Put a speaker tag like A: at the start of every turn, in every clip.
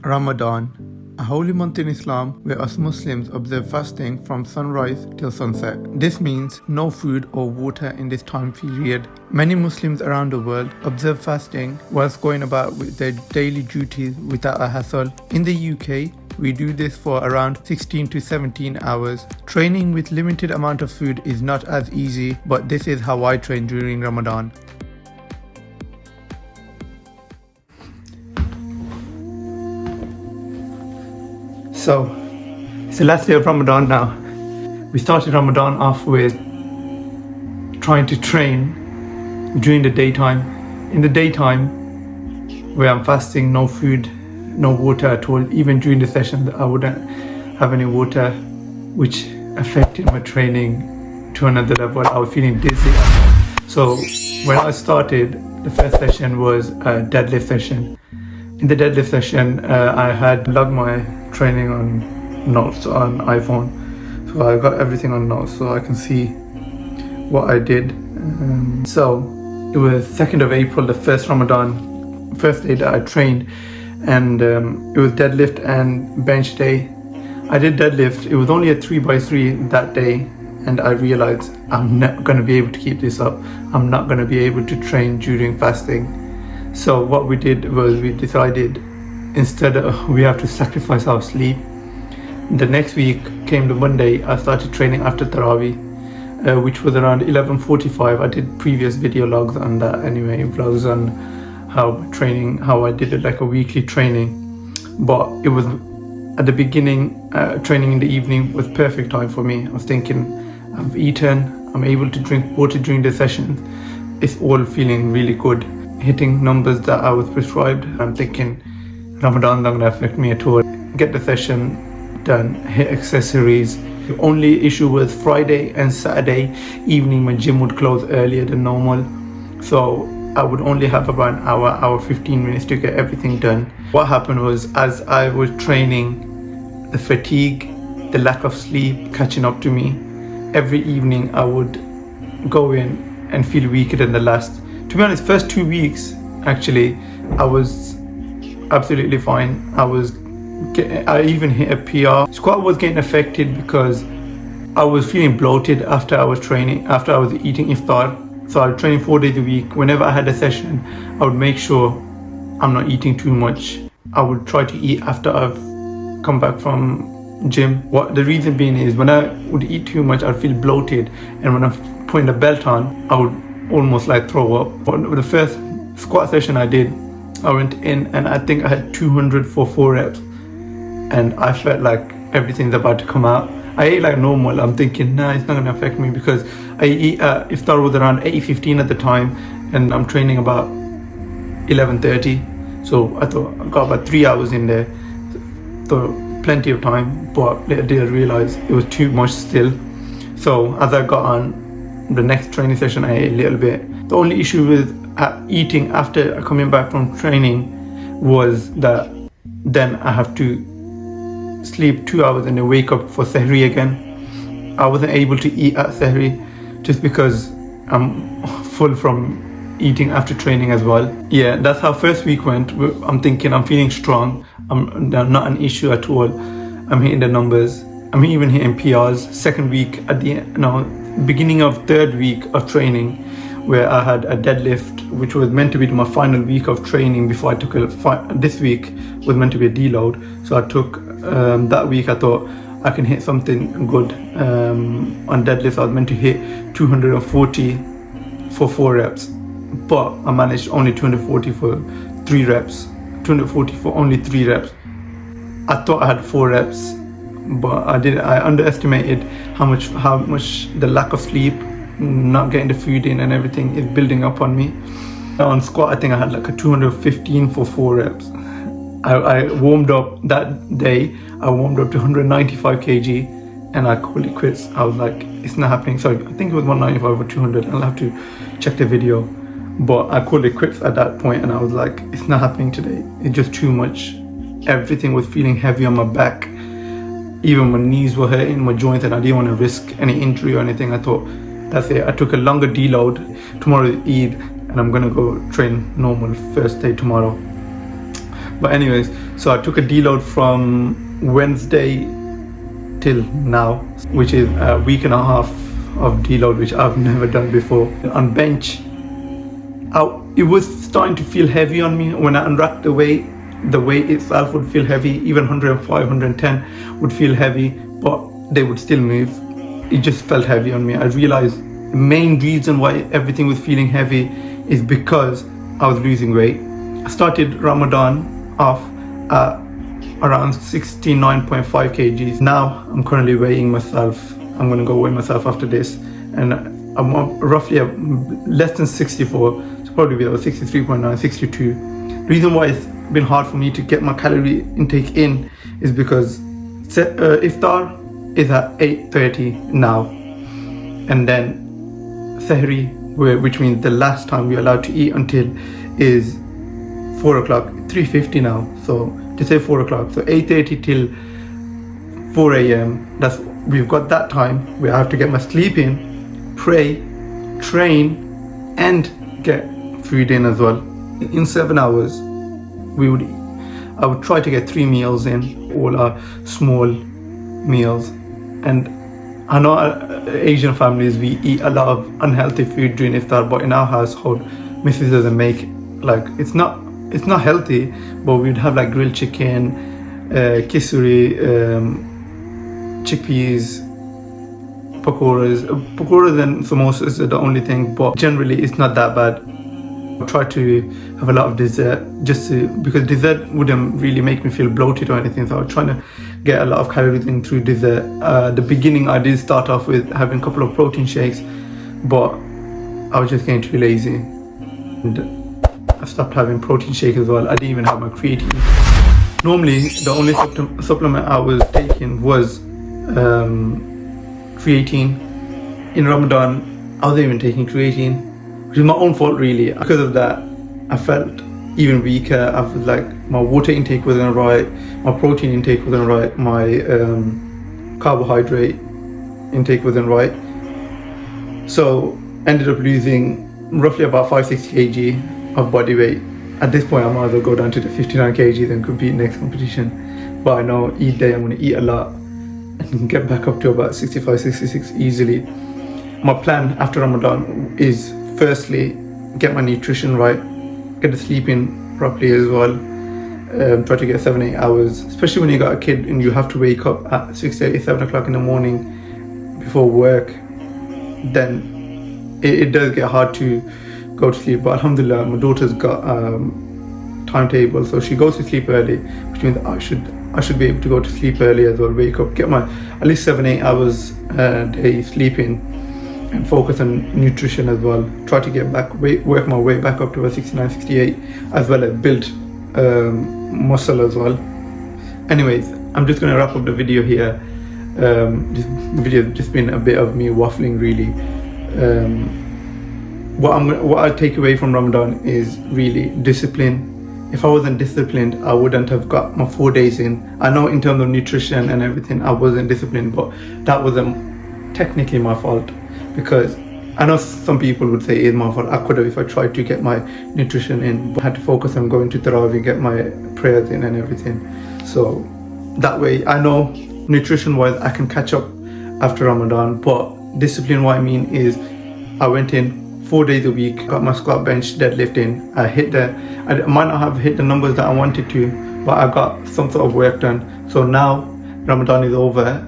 A: Ramadan, a holy month in Islam where us Muslims observe fasting from sunrise till sunset. This means no food or water in this time period. Many Muslims around the world observe fasting whilst going about with their daily duties without a hassle. In the UK, we do this for around 16 to 17 hours. Training with limited amount of food is not as easy, but this is how I train during Ramadan. So, it's the last day of Ramadan now. We started Ramadan off with trying to train during the daytime. In the daytime, where I'm fasting, no food, no water at all. Even during the session, I wouldn't have any water, which affected my training to another level. I was feeling dizzy. So when I started, the first session was a deadlift session. In the deadlift session, I had logged my training on notes on iPhone. So I got everything on notes so I can see what I did. So it was 2nd of April, the first Ramadan, first day that I trained. And it was deadlift and bench day. I did deadlift. It was only a 3x3 that day. And I realized I'm not going to be able to keep this up. I'm not going to be able to train during fasting. So what we did was we decided instead we have to sacrifice our sleep. The next week came the Monday. I started training after Taraweeh, which was around 11:45. I did previous video logs on that anyway, vlogs on how I did it, like a weekly training. But it was at the beginning, training in the evening was perfect time for me. I was thinking, I've eaten, I'm able to drink water during the session. It's all feeling really good. Hitting numbers that I was prescribed. I'm thinking Ramadan's not going to affect me at all. Get the session done, hit accessories. The only issue was Friday and Saturday evening my gym would close earlier than normal. So I would only have about an hour 15 minutes to get everything done. What happened was, as I was training, the fatigue, the lack of sleep catching up to me. Every evening I would go in and feel weaker than the last. To be honest, first 2 weeks, actually, I was absolutely fine. I even hit a PR. Squat was getting affected because I was feeling bloated after I was training, after I was eating iftar. So I was training 4 days a week. Whenever I had a session, I would make sure I'm not eating too much. I would try to eat after I've come back from gym. What the reason being is, when I would eat too much, I'd feel bloated. And when I'm putting the belt on, I would almost like throw up. But the first squat session I did, I went in and I think I had 200 for 4 reps. And I felt like everything's about to come out. I ate like normal. I'm thinking, nah, it's not going to affect me because I eat, iftar was around 8:15 at the time and I'm training about 11:30. So I thought I got about 3 hours in there. So plenty of time, but later did I realize it was too much still. So as I got on the next training session, I ate a little bit. The only issue with eating after coming back from training was that then I have to sleep 2 hours and then wake up for Sahri again. I wasn't able to eat at Sahri just because I'm full from eating after training as well. Yeah, that's how first week went. I'm thinking I'm feeling strong. I'm not an issue at all. I'm hitting the numbers. I'm even hitting PRs. Second week, beginning of third week of training, where I had a deadlift, which was meant to be my final week of training before I took this week was meant to be a deload. So I took that week. I thought I can hit something good on deadlift. I was meant to hit 240 for 4 reps, but I managed only 240 for 3 reps. 240 for only 3 reps. I thought I had 4 reps, but I underestimated how much the lack of sleep, not getting the food in and everything is building up on me. On squat, I think I had like a 215 for 4 reps. I warmed up that day. I warmed up to 195 kg and I called it quits. I was like, it's not happening. Sorry, I think it was 195 or 200. I'll have to check the video. But I called it quits at that point and I was like, it's not happening today. It's just too much. Everything was feeling heavy on my back. Even my knees were hurting, my joints, and I didn't want to risk any injury or anything. I thought, that's it. I took a longer deload. Tomorrow is Eid and I'm gonna go train normal first day tomorrow. But anyways, so I took a deload from Wednesday till now, which is a week and a half of deload, which I've never done before. On bench, it was starting to feel heavy on me. When I unwrapped the weight itself would feel heavy. Even 105, 110 would feel heavy, but they would still move. It just felt heavy on me. I realized the main reason why everything was feeling heavy is because I was losing weight. I started Ramadan off at around 69.5 kgs. Now I'm currently weighing myself. I'm going to go weigh myself after this, and I'm roughly less than 64. It's probably be about 63.9, 62. The reason why it's been hard for me to get my calorie intake in is because iftar is at 8:30 now, and then sahri, which means the last time we're allowed to eat until, is 4 o'clock, 3:50 now. So to say 4 o'clock, so 8:30 till 4 a.m. We've got that time where I have to get my sleep in, pray, train, and get food in as well. In 7 hours, I would try to get 3 meals in, all our small meals. And I know Asian families, we eat a lot of unhealthy food during iftar, but in our household, Mrs. doesn't make, like, it's not healthy, but we'd have like grilled chicken, kisuri, chickpeas, pakoras and samosas are the only thing, but generally it's not that bad. I try to have a lot of dessert because dessert wouldn't really make me feel bloated or anything, so I was trying to get a lot of calories in through dessert. The beginning I did start off with having a couple of protein shakes, but I was just getting too lazy, and I stopped having protein shake as well. I didn't even have my creatine. Normally the only supplement I was taking was creatine. In Ramadan I wasn't even taking creatine, which is my own fault really. Because of that I felt even weaker. I was like, my water intake wasn't right, my protein intake wasn't right, my carbohydrate intake wasn't right, so ended up losing roughly about 5-6 kg of body weight. At this point I might as well go down to the 59 kg and compete next competition, but I know each day I'm going to eat a lot and get back up to about 65-66 easily. My plan after Ramadan is firstly get my nutrition right, get the sleep in properly as well, try to get 7-8 hours, especially when you got a kid and you have to wake up at 6-7 o'clock in the morning before work. Then it does get hard to go to sleep, but alhamdulillah my daughter's got timetable, so she goes to sleep early, which means I should be able to go to sleep early as well, wake up, get my at least 7-8 hours a day sleeping, and focus on nutrition as well. Try to get back, work my way back up to a 69-68, as well as build muscle as well. Anyways, I'm just going to wrap up the video here. This video has just been a bit of me waffling really. What I take away from Ramadan is really discipline. If I wasn't disciplined, I wouldn't have got my 4 days in. I know in terms of nutrition and everything, I wasn't disciplined, but that wasn't technically my fault, because I know some people would say it's my fault. I could have, if I tried to get my nutrition in, but I had to focus on going to Tarawih, get my prayers in and everything. So that way, I know nutrition-wise I can catch up after Ramadan, but discipline, what I mean is I went in 4 days a week, got my squat, bench, deadlift in. I might not have hit the numbers that I wanted to, but I got some sort of work done. So now Ramadan is over,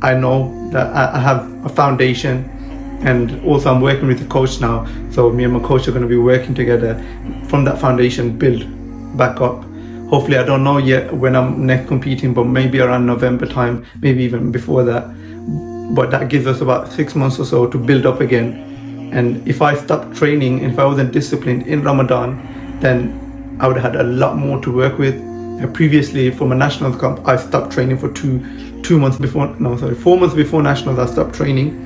A: I know that I have a foundation, and also I'm working with a coach now, so me and my coach are going to be working together from that foundation, build back up. Hopefully, I don't know yet when I'm next competing, but maybe around November time, maybe even before that. But that gives us about 6 months or so to build up again. And if I stopped training, and if I wasn't disciplined in Ramadan, then I would have had a lot more to work with. Previously, for my nationals comp, I stopped training for 4 months before nationals. I stopped training,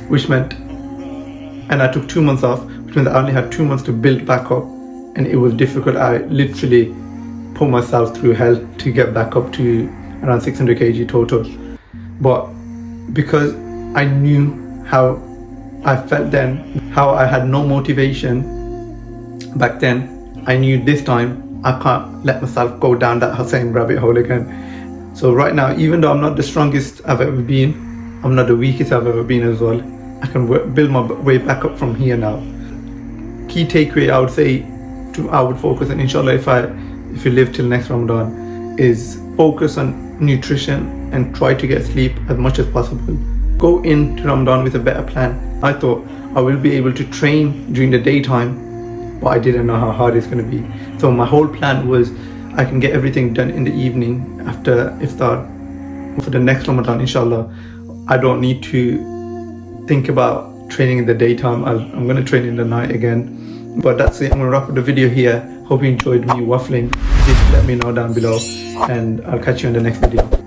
A: which meant, and I took 2 months off, which meant I only had 2 months to build back up, and it was difficult. I literally put myself through hell to get back up to around 600 kg total. But because I knew how I felt then, how I had no motivation back then, I knew this time I can't let myself go down that same rabbit hole again. So right now, even though I'm not the strongest I've ever been, I'm not the weakest I've ever been as well. I can build my way back up from here now. Key takeaway I would say I would focus on, inshallah, if you live till next Ramadan, is focus on nutrition and try to get sleep as much as possible. Go into Ramadan with a better plan. I thought I will be able to train during the daytime, but I didn't know how hard it's going to be. So my whole plan was I can get everything done in the evening after iftar. For the next Ramadan, inshallah, I don't need to think about training in the daytime. I'm going to train in the night again. But that's it. I'm going to wrap up the video here. Hope you enjoyed me waffling. Please let me know down below, and I'll catch you in the next video.